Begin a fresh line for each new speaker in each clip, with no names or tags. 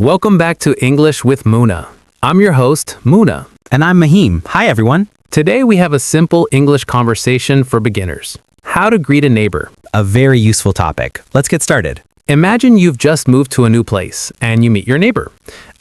Welcome back to English with Munna. I'm your host, Munna.
And I'm Mahim. Hi, everyone.
Today we have a simple English conversation for beginners. How to greet a neighbor.
A very useful topic. Let's get started.
Imagine you've just moved to a new place and you meet your neighbor.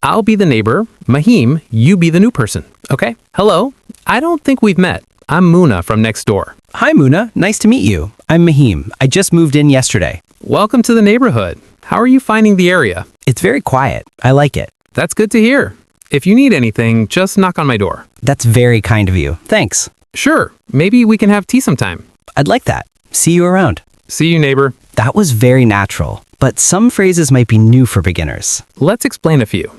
I'll be the neighbor. Mahim, you be the new person. Okay? Hello. I don't think we've met. I'm Munna from next door.
Hi, Munna. Nice to meet you. I'm Mahim. I just moved in yesterday.
Welcome to the neighborhood. How are you finding the area?
It's very quiet. I like it.
That's good to hear. If you need anything, just knock on my door.
That's very kind of you. Thanks.
Sure. Maybe we can have tea sometime.
I'd like that. See you around.
See you, neighbor.
That was very natural, but some phrases might be new for beginners.
Let's explain a few.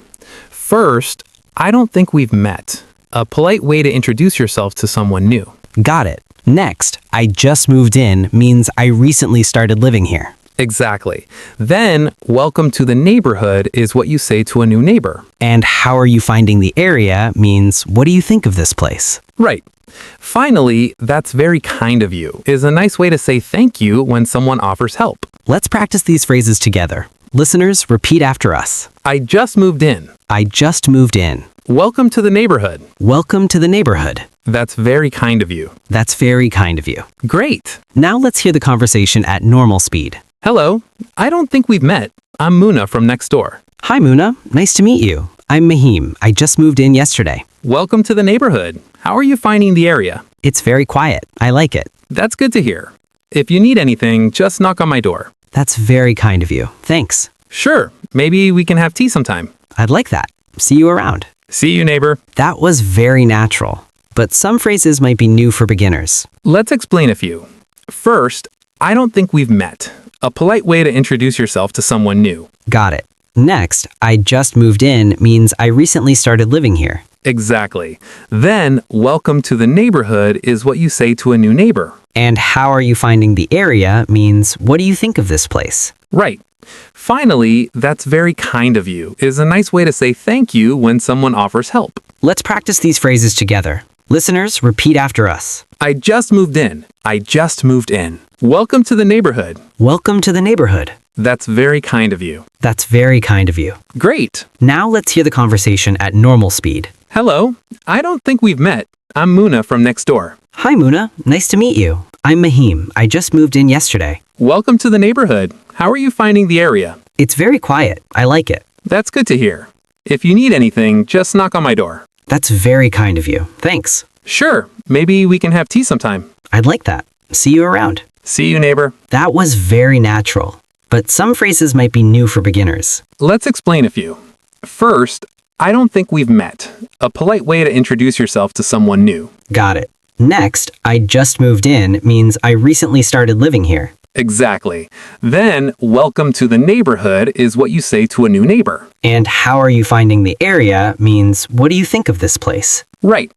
First, I don't think we've met. A polite way to introduce yourself to someone new.
Got it. Next, I just moved in means I recently started living here.
Exactly. Then, welcome to the neighborhood is what you say to a new neighbor.
And how are you finding the area means what do you think of this place?
Right. Finally, that's very kind of you is a nice way to say thank you when someone offers help.
Let's practice these phrases together. Listeners, repeat after us.
I just moved in.
I just moved in.
Welcome to the neighborhood.
Welcome to the neighborhood.
That's very kind of you.
That's very kind of you.
Great.
Now let's hear the conversation at normal speed.
Hello. I don't think we've met. I'm Munna from next door.
Hi, Munna. Nice to meet you. I'm Mahim. I just moved in yesterday.
Welcome to the neighborhood. How are you finding the area?
It's very quiet. I like it.
That's good to hear. If you need anything, just knock on my door.
That's very kind of you. Thanks.
Sure. Maybe we can have tea sometime.
I'd like that. See you around.
See you, neighbor.
That was very natural, but some phrases might be new for beginners.
Let's explain a few. First, I don't think we've met. A polite way to introduce yourself to someone new.
Got it. Next, I just moved in means I recently started living here.
Exactly. Then, welcome to the neighborhood is what you say to a new neighbor.
And how are you finding the area means what do you think of this place?
Right. Finally, that's very kind of you is a nice way to say thank you when someone offers help.
Let's practice these phrases together. Listeners, repeat after us.
I just moved in. I just moved in. Welcome to the neighborhood.
Welcome to the neighborhood.
That's very kind of you.
That's very kind of you.
Great.
Now let's hear the conversation at normal speed.
Hello. I don't think we've met. I'm Munna from next door.
Hi, Munna. Nice to meet you. I'm Mahim. I just moved in yesterday.
Welcome to the neighborhood. How are you finding the area?
It's very quiet. I like it.
That's good to hear. If you need anything, just knock on my door.
That's very kind of you. Thanks.
Sure. Maybe we can have tea sometime.
I'd like that. See you around.
See you, neighbor.
That was very natural, but some phrases might be new for beginners.
Let's explain a few. First, I don't think we've met. A polite way to introduce yourself to someone new.
Got it. Next, I just moved in means I recently started living here.
Exactly. Then, welcome to the neighborhood is what you say to a new neighbor.
And how are you finding the area means what do you think of this place?
Right.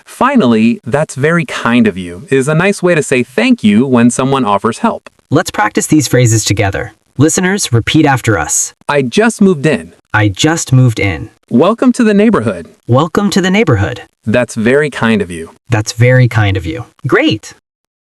Finally, that's very kind of you is a nice way to say thank you when someone offers help.
Let's practice these phrases together. Listeners, repeat after us.
I just moved in.
I just moved in.
Welcome to the neighborhood.
Welcome to the neighborhood.
That's very kind of you.
That's very kind of you. Great!